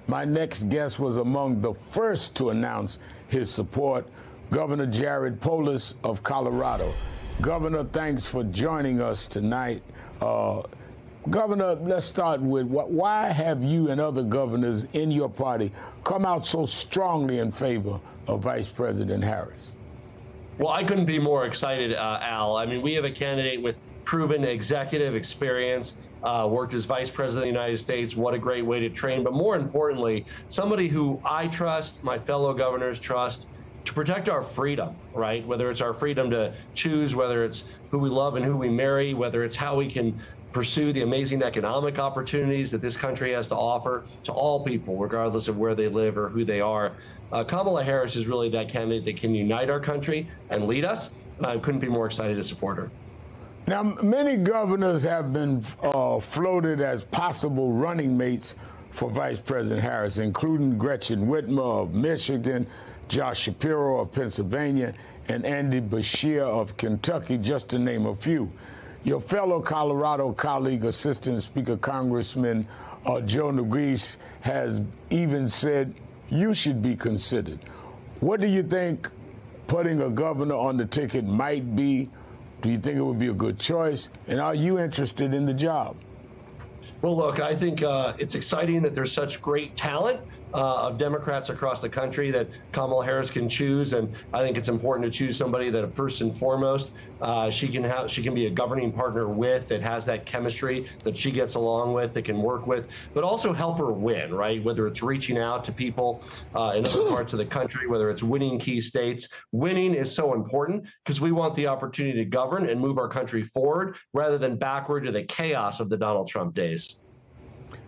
My next guest was among the first to announce his support, Governor Jared Polis of Colorado. Governor, thanks for joining us tonight. Governor, let's start with why have you and other governors in your party come out so strongly in favor of Vice President Harris? Well, I couldn't be more excited, Al. I mean, we have a candidate with proven executive experience, worked as Vice President of the United States. What a great way to train. But more importantly, somebody who I trust, my fellow governors trust, to protect our freedom, right? Whether it's our freedom to choose, whether it's who we love and who we marry, whether it's how we can pursue the amazing economic opportunities that this country has to offer to all people, regardless of where they live or who they are. Kamala Harris is really that candidate that can unite our country and lead us. I couldn't be more excited to support her. Now, many governors have been floated as possible running mates for Vice President Harris, including Gretchen Whitmer of Michigan, Josh Shapiro of Pennsylvania, and Andy Beshear of Kentucky, just to name a few. Your fellow Colorado colleague, Assistant Speaker Congressman Joe Neguse, has even said you should be considered. What do you think putting a governor on the ticket might be? Do you think it would be a good choice? And are you interested in the job? Well, look, I think it's exciting that there's such great talent of Democrats across the country that Kamala Harris can choose, and I think it's important to choose somebody that, first and foremost, she can be a governing partner with, that has that chemistry that she gets along with, that can work with, but also help her win, right? Whether it's reaching out to people in other parts of the country, whether it's winning key states. Winning is so important because we want the opportunity to govern and move our country forward rather than backward to the chaos of the Donald Trump days.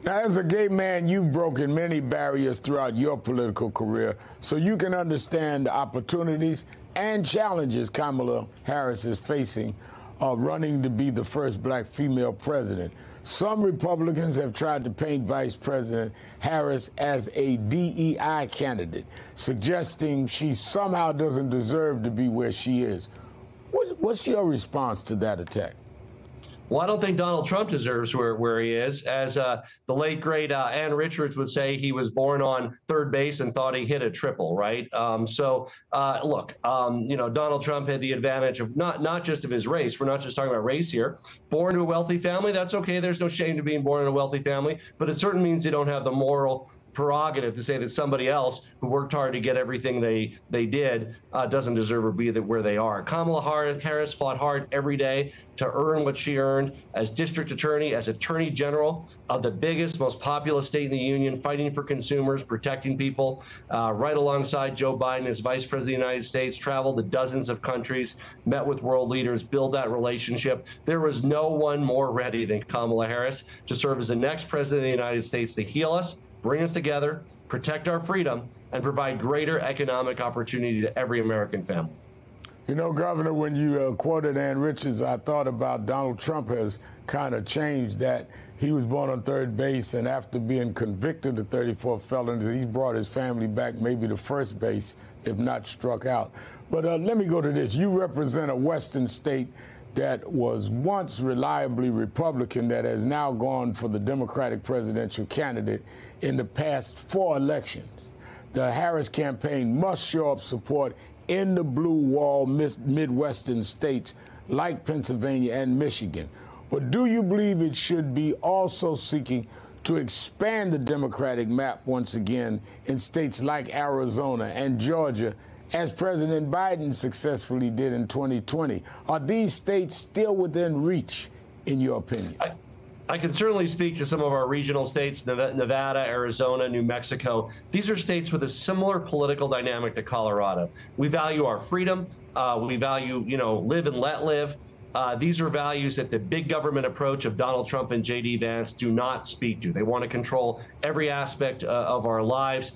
Now, as a gay man, you've broken many barriers throughout your political career, so you can understand the opportunities and challenges Kamala Harris is facing running to be the first black female president. Some Republicans have tried to paint Vice President Harris as a DEI candidate, suggesting she somehow doesn't deserve to be where she is. What's your response to that attack? Well, I don't think Donald Trump deserves where he is. As the late, great Ann Richards would say, he was born on third base and thought he hit a triple, right? Look, Donald Trump had the advantage of not just of his race. We're not just talking about race here. Born to a wealthy family, that's okay. There's no shame to being born in a wealthy family. But it certainly means you don't have the moral prerogative to say that somebody else who worked hard to get everything they did doesn't deserve to be where they are. Kamala Harris fought hard every day to earn what she earned as district attorney, as attorney general of the biggest, most populous state in the union, fighting for consumers, protecting people, right alongside Joe Biden as Vice President of the United States, traveled to dozens of countries, met with world leaders, built that relationship. There was no one more ready than Kamala Harris to serve as the next president of the United States to heal us, bring us together, protect our freedom, and provide greater economic opportunity to every American family. You know, Governor, when you quoted Ann Richards, I thought about Donald Trump has kind of changed that. He was born on third base, and after being convicted of 34 felonies, he brought his family back maybe to first base, if not struck out. But let me go to this. You represent a Western state that was once reliably Republican that has now gone for the Democratic presidential candidate in the past 4 elections. The Harris campaign must show up support in the blue wall Midwestern states like Pennsylvania and Michigan. But do you believe it should be also seeking to expand the Democratic map once again in states like Arizona and Georgia, as President Biden successfully did in 2020? Are these states still within reach, in your opinion? I can certainly speak to some of our regional states, Nevada, Arizona, New Mexico. These are states with a similar political dynamic to Colorado. We value our freedom. We value, live and let live. These are values that the big government approach of Donald Trump and J.D. Vance do not speak to. They want to control every aspect of our lives,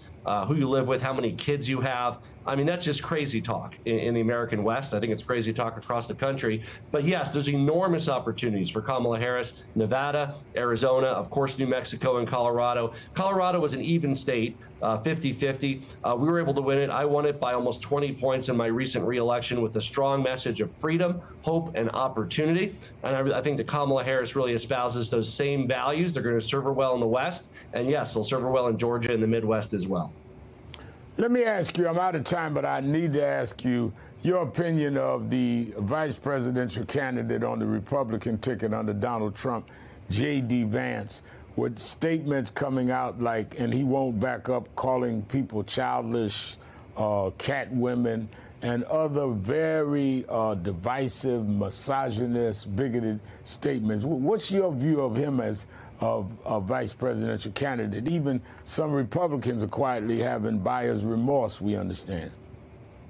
who you live with, how many kids you have. I mean, that's just crazy talk in the American West. I think it's crazy talk across the country. But yes, there's enormous opportunities for Kamala Harris. Nevada, Arizona, of course, New Mexico and Colorado. Colorado was an even state, 50-50. We were able to win it. I won it by almost 20 points in my recent reelection with a strong message of freedom, hope, and opportunity. And I think that Kamala Harris really espouses those same values. They're going to serve her well in the West. And yes, they'll serve her well in Georgia and the Midwest as well. Let me ask you, I'm out of time, but I need to ask you your opinion of the vice presidential candidate on the Republican ticket under Donald Trump, J.D. Vance, with statements coming out like, and he won't back up, calling people childish, cat women, and other very divisive, misogynist, bigoted statements. What's your view of him as a vice presidential candidate? Even some Republicans are quietly having buyer's remorse, we understand.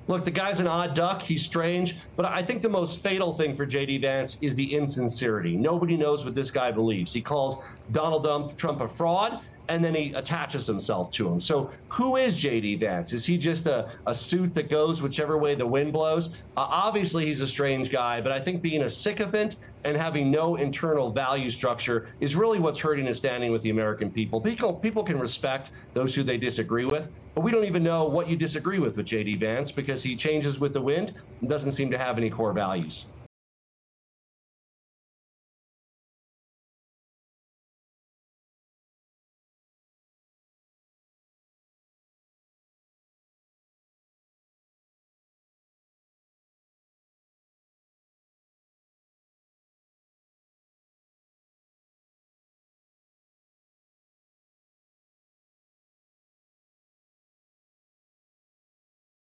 Look, the guy's an odd duck. He's strange. But I think the most fatal thing for J.D. Vance is the insincerity. Nobody knows what this guy believes. He calls Donald Trump a fraud, and then he attaches himself to him. So who is J.D. Vance? Is he just a suit that goes whichever way the wind blows? Obviously, he's a strange guy, but I think being a sycophant and having no internal value structure is really what's hurting his standing with the American people. People can respect those who they disagree with, but we don't even know what you disagree with J.D. Vance because he changes with the wind and doesn't seem to have any core values.